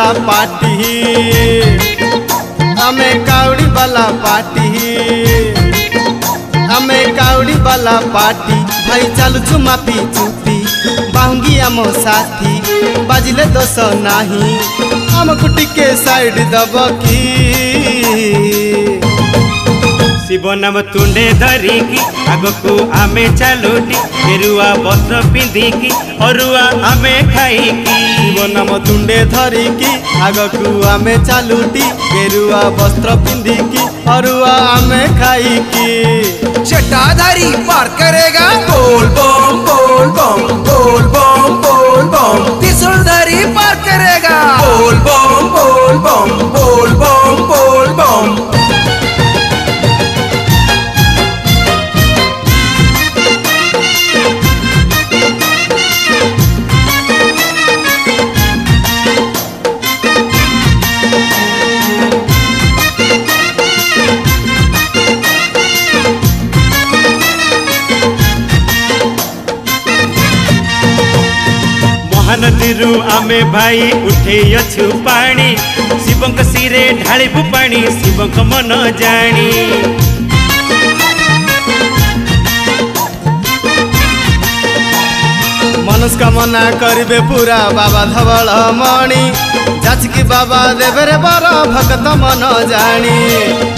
वाला पार्टी हमें कावड़ी वाला पार्टी हमें कावड़ी वाला पार्टी भाई चलु चुमा पी चुपी बाहुंगी आम साथी बाजिले दोष नाही हमको टिके साइड दब की शिव नाम तुंडे धरिकी आगकू आमे चालुटी गेरुआ वस्त्र पिंधिकी अरुआ आमे खाइकी शिव नाम तुंडे धरिकी आगकू आमे चालुटी गेरुआ वस्त्र पिंधिकी अरुआ आमे खाइकी जटाधारी पार करेगा बोल बम बोल बम बोल बम बोल बम त्रिशूलधारी पार करेगा बोल बम बोल बम बोल बम बोल बम नदीरू आमे भाई उठे अछु पानी शिवंक सिरे ढालिबु पानी शिवंक मन जानी मनस्कामना करिबे पूरा बाबा धवल मणि जाचकी बाबा देवे रे बर भगत मन जानी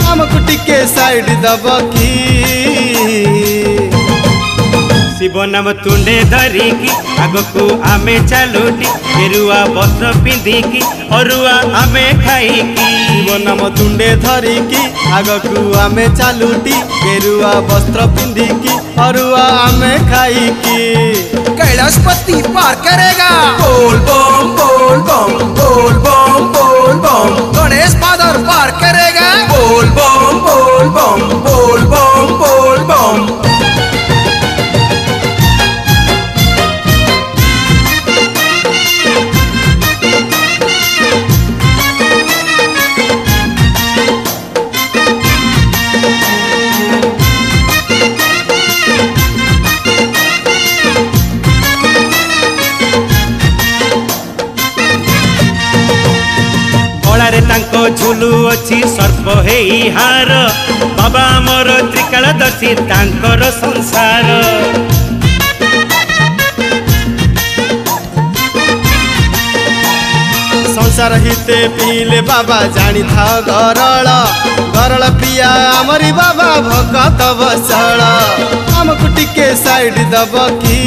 हमको टिके साइड दब की शिव नाम तुंडे धरिकी आगकू आमे चालुटी गेरुआ वस्त्र पिंधिकी अरुआ आमे खाइकी शिव नाम तुंडे धरिकी आगकू आमे चालुटी गेरुआ वस्त्र पिंधिकी अरुआ आमे खाइकी कैलाशपति पार करेगा बोल बम बोल बम बोल बम बोल बम गणेश फादर पार करेगा बोल बम बोल बम बोल बम बोल बम तांको झुलू अच्छी सर्प हेई हार बाबा मोर त्रिकालदर्शी तांकर संसार संसार हिते पीले बाबा जानी था गरल गरल पिया आमरी बाबा भगत बसल हमको टिके साइड दब की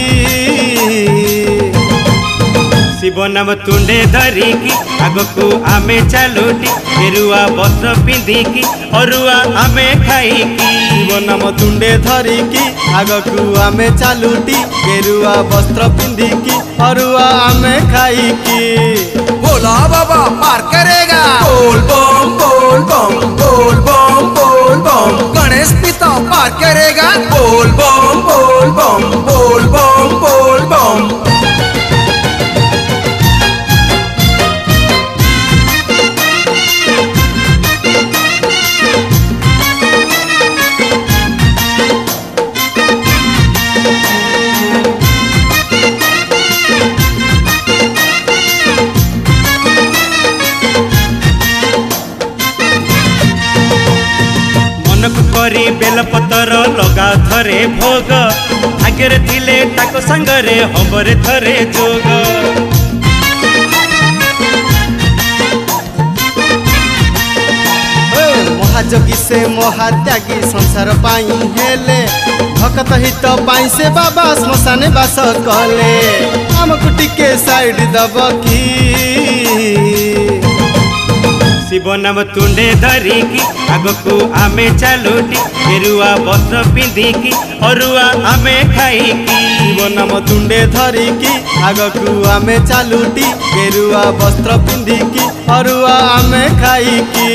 शिव नाम तुंडे धरिकी आगकू आमे चालुटी गेरुआ वस्त्र पिंधिकी अरुआ आमे खाइकी शिव नाम तुंडे धरिकी आगकू आमे चालुटी गेरुआ वस्त्र पिंधिकी अरुआ आमे खाइकी भोला बाबा पार करेगा बोल बम बोल बम बोल बम बोल बम गणेश पिता पार करेगा बोल बम बोल बम बोल बम बोल बम करी बेलपतर लगा थरे भोग आगे थिले ताको संगरे हबरे थरे जोग महाजगी से महात्यागी संसार पाई हेले भक्त हित पाई से बाबा श्मशाने बास कले हमको टिके साइड दब की शिव नाम तुंडे धरिकी आगकू आमे चालुटी गेरुआ वस्त्र पिंधिकी अरुआ आमे खाइकी शिव नाम तुंडे धरिकी आगकू आमे चालुटी गेरुआ वस्त्र पिंधिकी अरुआ आमे खाइकी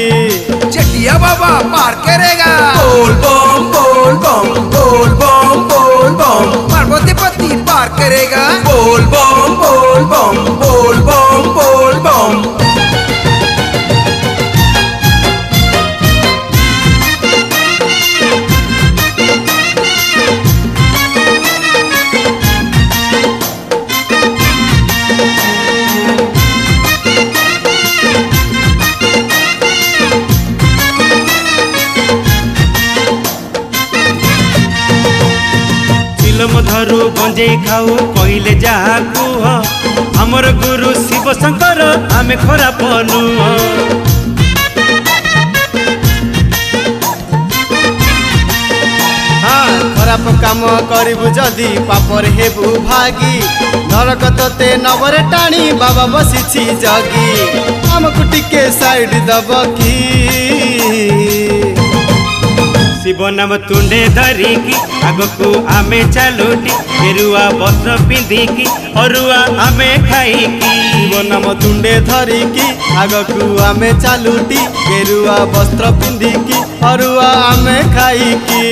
चटिया बाबा पार करेगा बोल बम बोल बम बोल बम बोल बम पार्वती पति पार करेगा बोल बम बोल बम बोल बम बोल बम गंजेई खाऊ कहले जहा कुह हमर गुरु शिव शंकर आमे खराप नुह। खराप काम करिबु जदि पापर हेबु भागी नरक तते नबरे टाणी बाबा बसिछि जगी हमकु टिके साइड दब की शिव नाम तुंडे धरिकी आगकू आमे चालुटी गेरुआ वस्त्र पिंधिकी अरुआ आमे खाइकी। शिव नाम तुंडे धरिकी आगकू आमे चालुटी गेरुआ वस्त्र पिंधिकी अरुआ आमे खाइकी।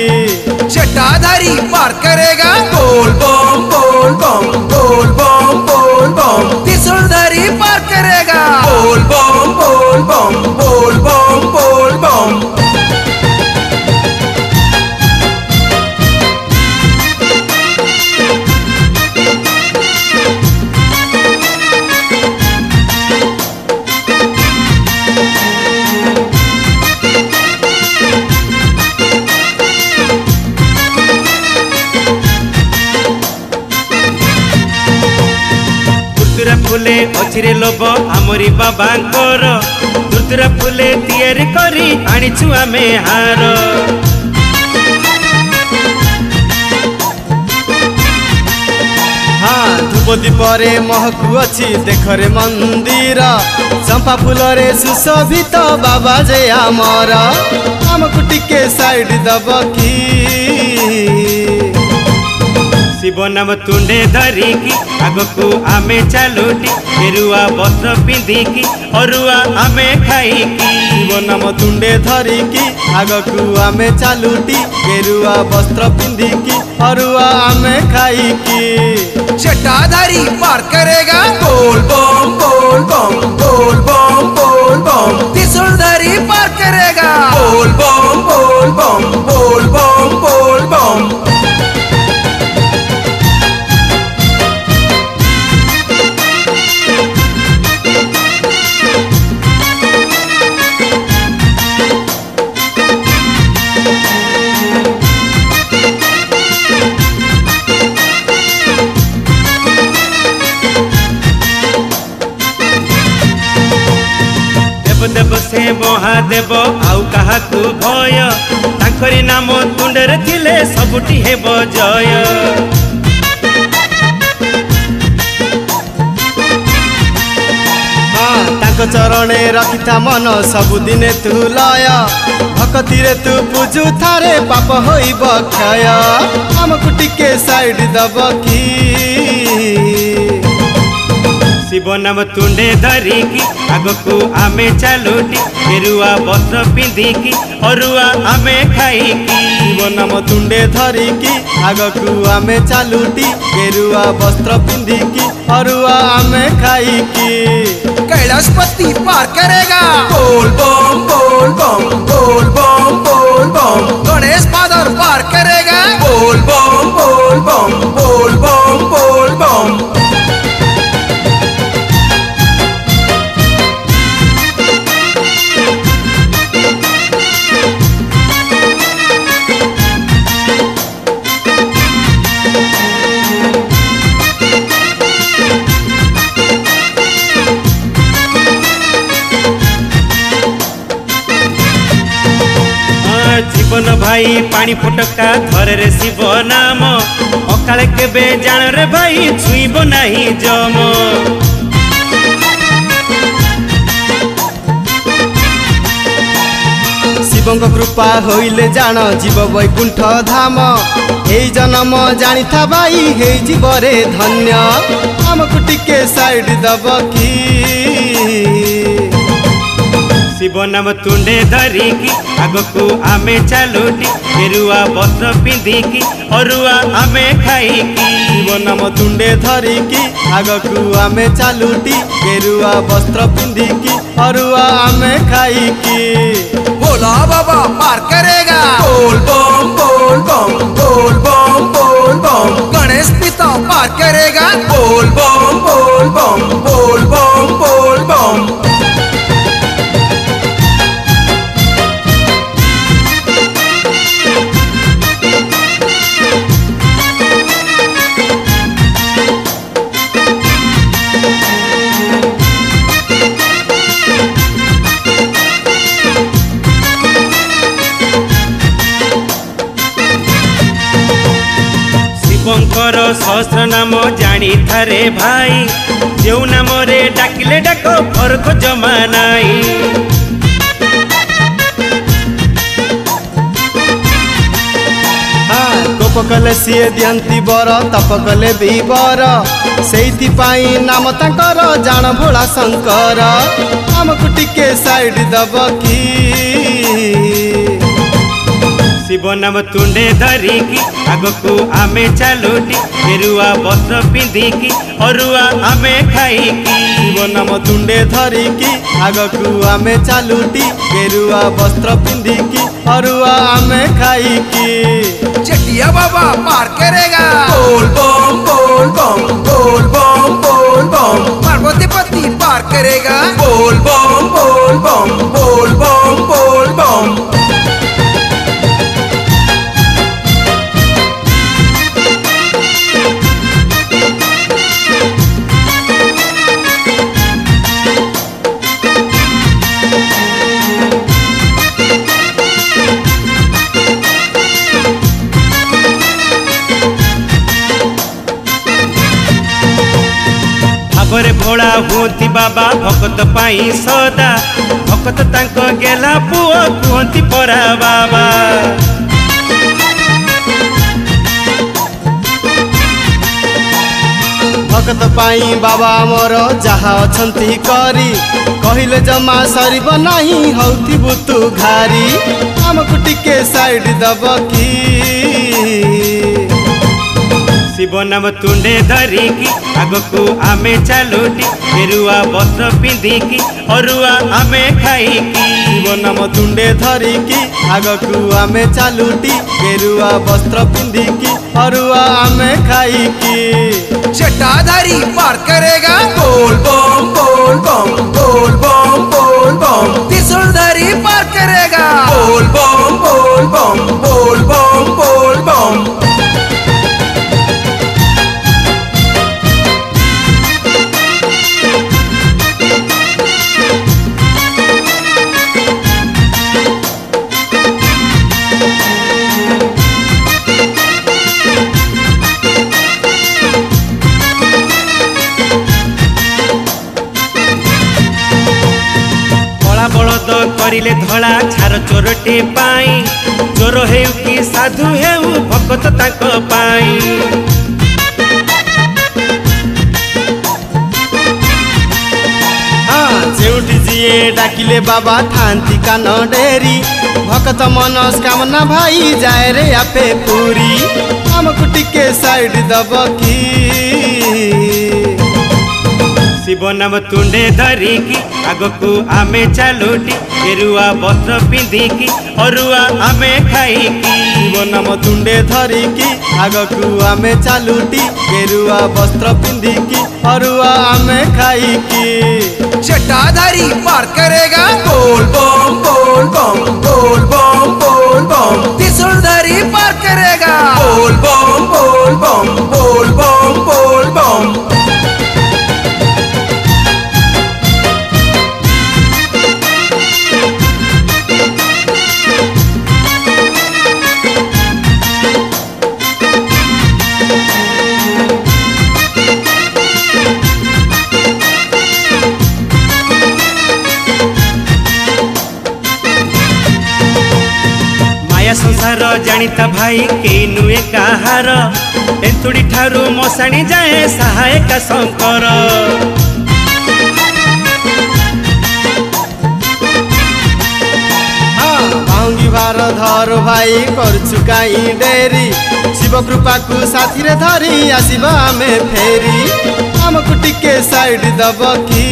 जटाधारी पार करेगा बोल बम बोल बम बोल बम बोल बम। त्रिशूलधारी पार करेगा बोल बम बोल बम बोल बम बोल बम। फुले अछिरे लोभ आमरी बाबांकर दुर्दुरा फुले तैयारी करी आनिछु आमे हार। धूप दीपरे महकु अछि देखरे मंदिर चंपा फूलरे सुशोभित बाबा जय आमर हमकु टिके साइड दब की। शिव नाम तुंडे धरिकी आगकू आमे चालुटी गेरुआ वस्त्र पिंधिकी अरुआ आमे खाइकी। शिव नाम तुंडे धरिकी आगकू आमे चालुटी गेरुआ वस्त्र पिंधिकी अरुआ आमे खाइकी। जटाधारी पार करेगा बोल बम बोल बम बोल बम बोल बम। त्रिशूलधारी पार करेगा बोल बम बोल बम बोल बम बोल बम। देव से महादेव आउ काहाकू भय तांकरी नाम तुंडरे थिले सबुटी हेब जय। तांको चरणे रखिथा मन सबुदिने तू लय भक्तिरे तू पूजु थारे पाप होइब क्षय हमकु टिके साइड दब की। शिव नाम तुंडे धरिकी आगकू आमे चालुटी गेरुआ वस्त्र पिंधिकी अरुआ आमे खाइकी। शिव नाम तुंडे धरिकी आगकू आमे चालुटी गेरुआ वस्त्र पिंधिकी अरुआ आमे खाइकी। कैलाशपति पार करेगा बोल बम बोल बम बोल बम बोल बम। गणेश फादर पार करेगा बोल बम बोल बम बोल बम बोल बम। जीवन भाई पानी फटका धरे रे शिव नाम अकाले केबे जान रे भाई छुईब नाही जम। शिवंक कृपा होइले जान जीव वैकुंठ धाम एई जन्म जानी था भाई हे जीवरे धन्य हमकु टिके साइड दब की। शिव नाम तुंडे धरिकी आगकू आमे चालुटी गेरुआ वस्त्र पिंधिकी अरुआ आमे खाइकी। शिव नाम तुंडे धरिकी आगकू आमे चालुटी गेरुआ वस्त्र पिंधिकी अरुआ आमे खाइकी। भोला बाबा पार करेगा बोल बम बोल बम बोल बम बोल बम। गणेश पिता पार करेगा बोल बम बोल बम बोल बम बोल बम। सहस्र नाम जानी थारे भाई जो नाम रे डाकिले डाक फरक जमा नाई कोप कले सीए दियंती बर तप कले भी बर सेइथि पाई नाम तांकर जान भोला शंकर आमको टिके साइड दब की शिव नाम तुंडे धरिकी आगकू आमे चालुटी गेरुआ वस्त्र पिंधिकी अरुआ आमे खाइकी शिव नाम तुंडे धरिकी आगकू आमे चालुटी गेरुआ वस्त्र पिंधिकी अरुआ आमे खाइकी चटिया बाबा पार करेगा बोल बम बोल बम बोल बम बोल बम पार्वती पति पार करेगा बोल बम बोल बम बोल बम बोल बम भाବରେ भोला हुंती बाबा भगत पाई सदा भगत तांको गेला पुओ कुहंती परा बाबा भगत पाई बाबा मोर जहा अछंती करी कहिले जमा सरीब नाही हौती बुतु घारी आमको टिके साइड दब की शिव नाम तुंडे धरिकी आगकू आमे चालुटी गेरुआ वस्त्र पिंधिकी अरुआ आमे खाइकी शिव नाम तुंडे धरिकी आगकू आमे चालुटी गेरुआ वस्त्र पिंधिकी अरुआ आमे खाइकी जटाधारी पार करेगा बोल बम बोल बम बोल बम बोल बम त्रिशूलधारी पार करेगा बोल बम बोल बम बोल बम बोल बम बलद करिले धड़ा छार चोरटे पाई चोर हेउ कि साधु हेउ भगत तांक पाई जेउठी जिए डाकिले बाबा थांती कान डेरी भगत मनस्कामना भाई जाए रे आपे पूरी आमको टिके साइड दब की शिव नाम तुंडे धरिकी आगकू आमे चालुटी गेरुआ वस्त्र पिंधिकी अरुआ आमे खाइकी शिव नाम तुंडे धरिकी आगकू आमे चालुटी गेरुआ वस्त्र पिंधिकी अरुआ आमे खाइकी जटाधारी पार करेगा बोल बम बोल बम बोल बम बोल बम त्रिशूलधारी पार करेगा बोल बम बोल बम बोल बम बोल बम संसार जानिता भाई के नुए काहार एंतुड़ी ठारू मशाणी जाए सहायक शंकर भांगी भार धर भाई करछु काई डेरी शिव कृपा को साथी रे धरी आसीबा आमे फेरी आमको टिके साइड दब की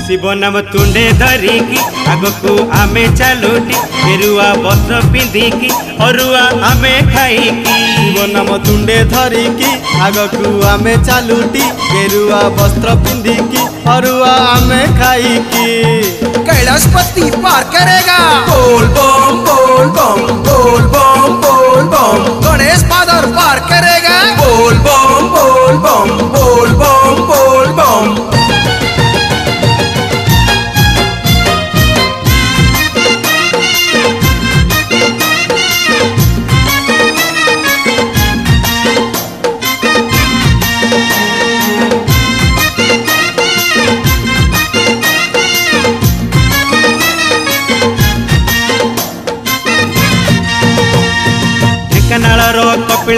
शिव नाम तुंडे धरिकी आगकू आमे चालुटी गेरुआ वस्त्र पिंधिकी अरुआ आमे खाइकी शिव नाम तुंडे धरिकी आगकू आमे चालुटी गेरुआ वस्त्र पिंधिकी अरुआ आमे खाइकी कैलाशपति पार करेगा बोल बम बोल बम बोल बम बोल बम गणेश फादर पार करेगा बोल बम बोल बम बोल बम बोल बम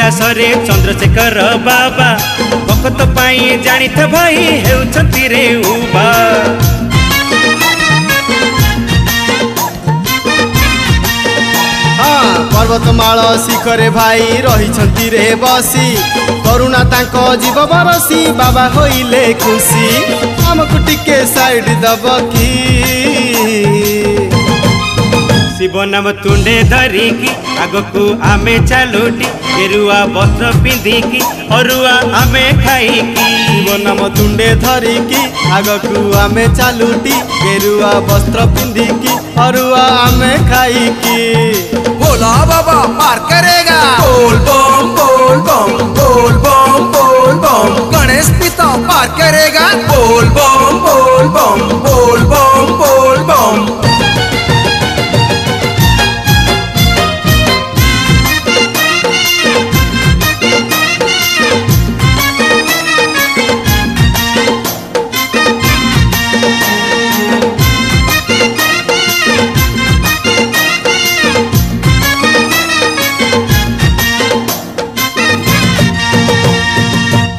कैलासरे चंद्रशेखर बाबा भक्त पाई जानी था भाई हेउछंती रे उबा। पर्वतमाल शिखरे भाई रही रे बसी करुणा तांको जीव बरसी बाबा होइले खुशी हमको टिके साइड दब की शिव नाम तुंडे धरिकी आगकू आमे चालुटी गेरुआ वस्त्र पिंधिकी अरुआ आमे खाइकी। शिव नाम तुंडे धरिकी आगकू आमे चालुटी गेरुआ वस्त्र पिंधिकी अरुआ आमे खाइकी। भोला बाबा पार करेगा बोल बम बोल बम बोल बम बोल बम। गणेश पिता पार करेगा बोल बम बोल बम बोल बम बोल बम।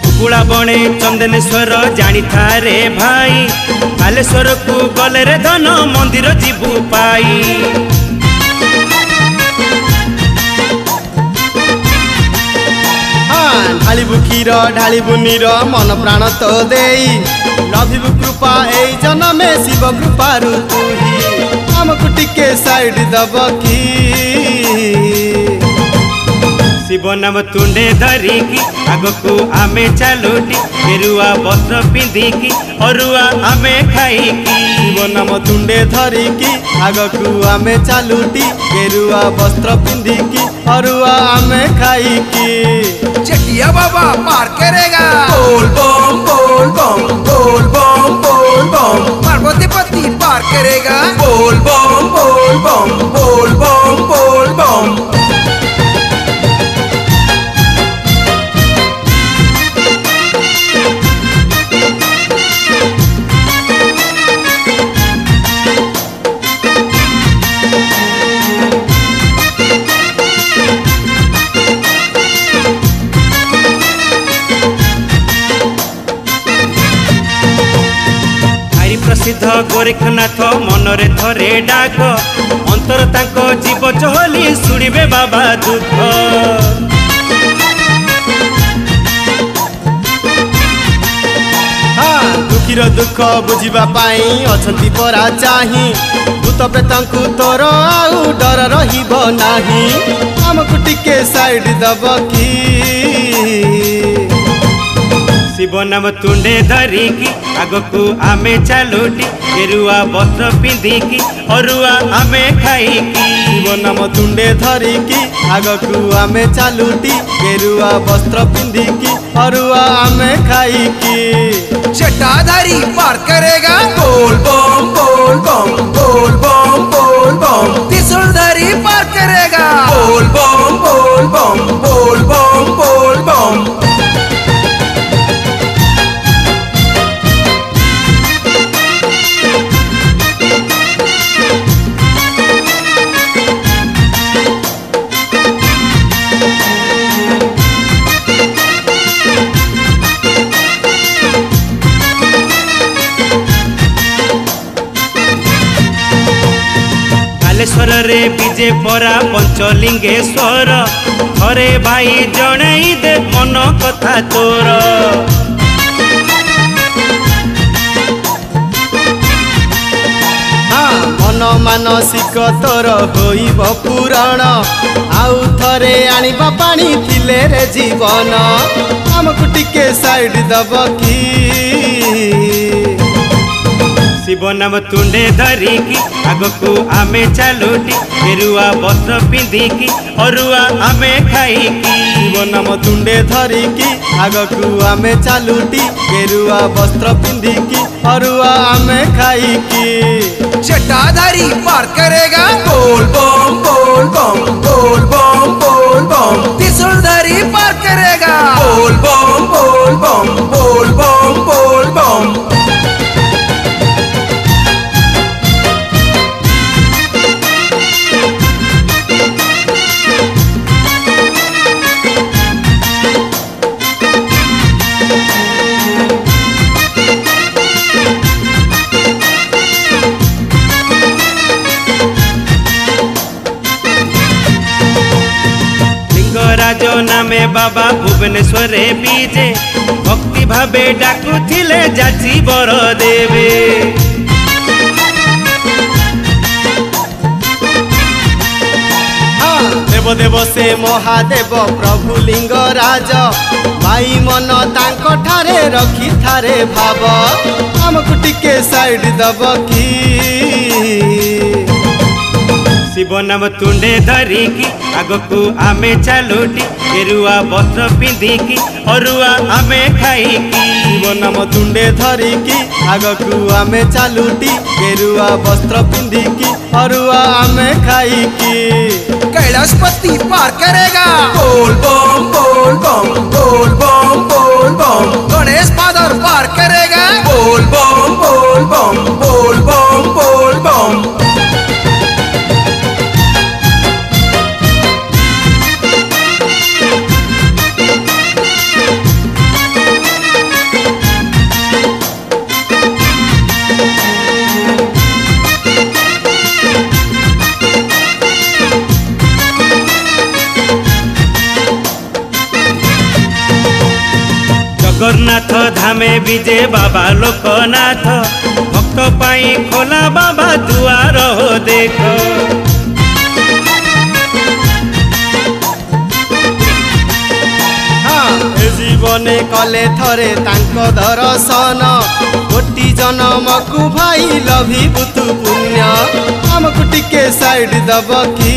कुकुड़ा बणे चंदनेश्वर जानी थारे भाई बालेश्वर को गले रे धन मंदिर जीवु पाई। ढालिबु क्षीर ढालिबु नीर मन प्राण तो देई लभिबु कृपा एई जन्मे शिव कृपारु तुही हमको टिके साइड दब की। शिव नाम तुंडे धरिकी आगकू आमे चालुटी गेरुआ वस्त्र पिंधिकी अरुआ आमे खाइकी। शिव नाम तुंडे धरिकी आगकू आमे चालुटी गेरुआ वस्त्र पिंधिकी अरुआ आमे खाइकी। चटिया बाबा पार करेगा बोल बम बोल बम बोल बम बोल बम। पार्वती पति पार करेगा बोल बम बोल बम बोल बम बोल बम। प्रसिद्ध गोरखनाथ मनरे थरे डाक अंतर तांको जीव चहली शुणिबे बाबा दुख। दुखीर दुख बुझिबा पाई अछंती परा चाही भूत प्रेतंकु तोर आउ डर रहिब नाही हमको टिके साइड दब की। शिव नाम तुंडे धरिकी आगकू आमे चालुटी गेरुआ वस्त्र पिंधिकी अरुआ आमे खाइकी। शिव नाम तुंडे धरिकी आगकू आमे चालुटी गेरुआ वस्त्र पिंधिकी अरुआ आमे खाइकी। जटाधारी पार करेगा बोल बम बोल बम बोल बम बोल बम। त्रिशूलधारी पार करेगा बोल बम बोल बम बोल बम बोल बम। बालेश्वर रे विजे परा पंचलिंगेश्वर थरे भाई जणई दे मन कथा तोर। मन मानसिक तोर होइब पुराण आउ थरे आनिबा पानी थिले रे जीवन हमको टिके साइड दब की। शिव नाम तुंडे धरिकी आगकू आमे चालुटी गेरुआ वस्त्र पिंधिकी अरुआ आमे खाइकी। शिव नाम तुंडे धरिकी आगकू आमे चालुटी गेरुआ वस्त्र पिंधिकी अरुआ आमे खाइकी। जटाधारी पार करेगा बोल बम बोल बम बोल बम बोल बम। त्रिशूलधारी पार करेगा बोल बम बोल बम बोल बम बोल बम। बाबा भुवनेश्वर बीजे भक्ति भावे डाकुथिले जाची बर देवे देव देव से महादेव प्रभु लिंगराज भाई मन तांको ठारे रखी थारे भाव हमको टिके साइड दब की शिव नाम तुंडे धरिकी आगकू आमे चालुटी गेरुआ वस्त्र पिंधिकी अरुआ आमे खाइकी शिव नाम तुंडे धरिकी आगकू आमे चालुटी गेरुआ वस्त्र पिंधिकी अरुआ आमे खाइकी कैलाशपति पार करेगा बोल बम बोल बम बोल बम बोल बम गणेश फादर पार करेगा बोल बम बोल बम बोल बम बोल बम जगन्नाथ धामे विजे बाबा लोकनाथ भक्त पाई खोला बाबा दुआर हो देख जीवने कले थरे तांको दर्शन कोटी जनमकु भाई लभी बुतु पुण्य हमको टिके साइड दब की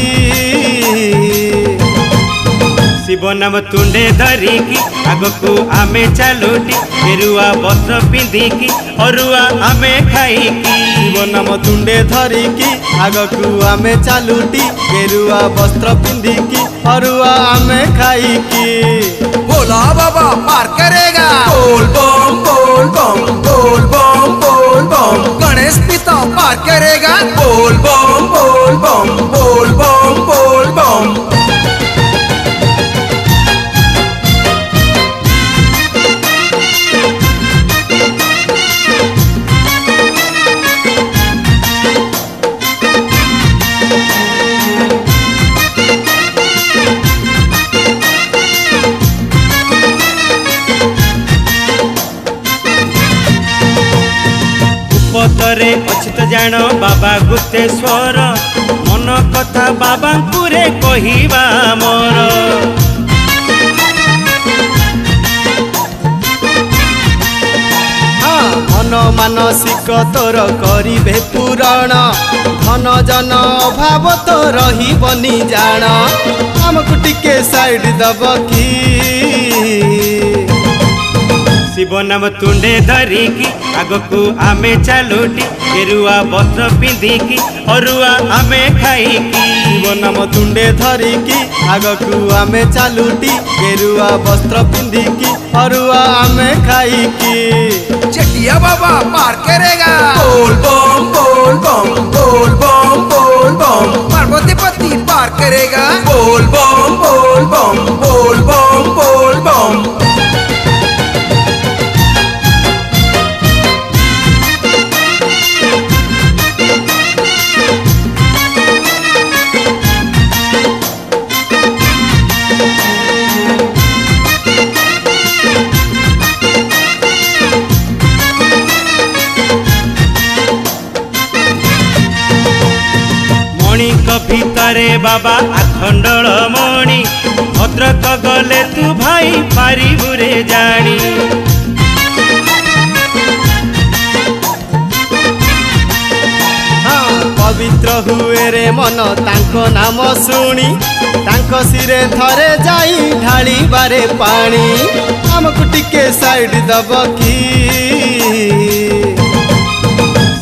शिव नाम तुंडे धरिकी आगकू आमे चालुटी गेरुआ वस्त्र पिंधिकी अरुआ आमे खाइकी शिव नाम तुंडे धरिकी आगकू आमे चालुटी गेरुआ वस्त्र पिंधिकी अरुआ आमे खाइकी भोला बाबा पार करेगा बोल बम बोल बम बोल बम बोल बम गणेश पिता पार करेगा बोल बम बोल बम बोल बम बोल बम पतरे अछि तो जान बाबा गुप्तेश्वर मन कथा बाबा पुरे कहिबा मोर मन मानसिक तोर करिबे पूरण धन जन अभाव तो रहिबनी जान हमको टिके साइड दब की शिव नाम तुंडे धरिकी आगकू आमे चालुटी गेरुआ वस्त्र पिंधिकी अरुआ आमे खाइकी शिव नाम तुंडे धरिकी आगकू आमे चालुटी गेरुआ वस्त्र पिंधिकी अरुआ आमे खाइकी चटिया बाबा पार करेगा बोल बम बोल बम बोल बम बोल बम पार्वती पति पार करेगा बोल बम बोल बम बोल बम बोल बम भितरे बाबा आखंडल मणि भद्रक गले तू भाई पारिबुरे जानी पवित्र हुए रे मन तांको नाम शुणी तांको सिरे थरे जाई ढाली बारे पानी हमको टिके साइड दब की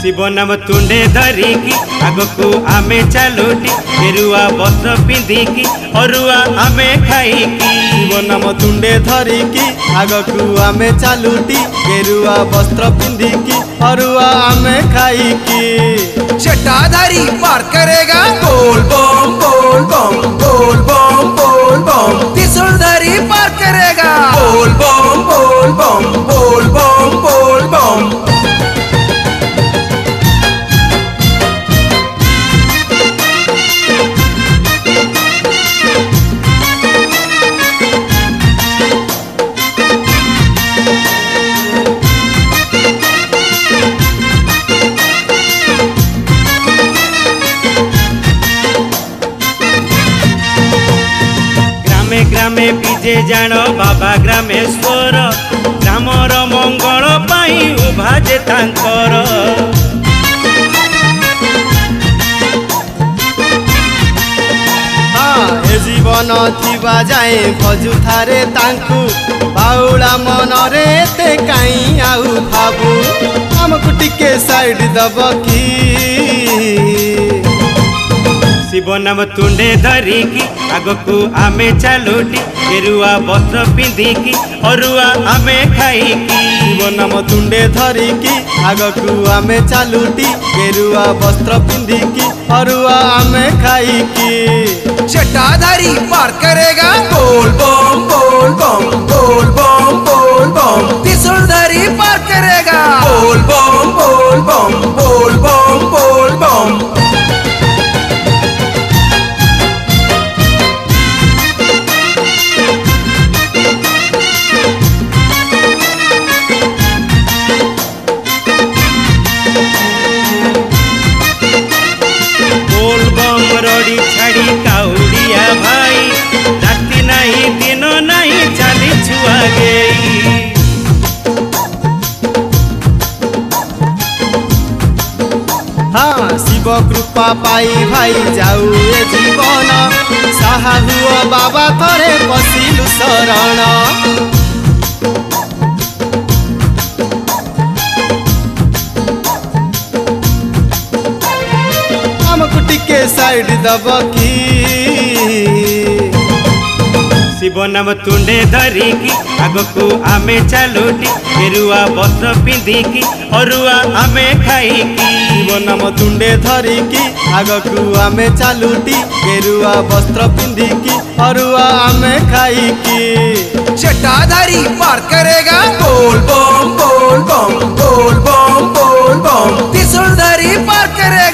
शिव नाम तुंडे धरिकी आगकू आमे चालुटी गेरुआ वस्त्र पिंधिकी अरुआ आमे खाइकी शिव नाम तुंडे धरिकी आगकू आमे चालुटी गेरुआ वस्त्र पिंधिकी अरुआ आमे खाइकी चटाधारी पार करेगा बोल बम बोल बम बोल बम बोल बम त्रिशूलधारी पार करेगा बोल बम बोल बम बोल बम बोल बम कहे विजे जान बाबा ग्रामेश्वर ग्रामर मंगल पाई उभा जे तांकर ए जीवन थिबा जाए भजु थारे तांकु बाउला मनरे ते काई आउ भाबु हमकु टिके साइड दब की शिव नाम तुंडे धरिकी आगकू आमे चालुटी गेरुआ वस्त्र पिंधिकी अरुआ आमे खाइकी शिव नाम तुंडे धरिकी आगकू आमे चालुटी गेरुआ वस्त्र पिंधिकी अरुआ आमे खाइकी जटाधारी पार करेगा बोल बम बोल बम बोल बम बोल बम त्रिशूलधारी पार करेगा बोल बम बोल बम बोल बम बोल बम रड़ी छाड़ी काउड़िया भाई राति नहीं दिन नहीं चाली छुआ गई हाँ शिव कृपा पाई भाई जाऊ ए जीवन साहा हुआ बाबा थरे पशिलु शरण हमकु टिके साइड दब की शिव नाम तुंडे धरिकी आगकू आमे चालुटी गेरुआ वस्त्र पिंधिकी अरुआ आमे खाइकी शिव नाम तुंडे धरिकी आगकू आमे चालुटी गेरुआ वस्त्र पिंधिकी अरुआ आमे खाइकी जटाधारी पार करेगा बोल बम बोल बम बोल बम बोल बम त्रिशूलधारी पार करेगा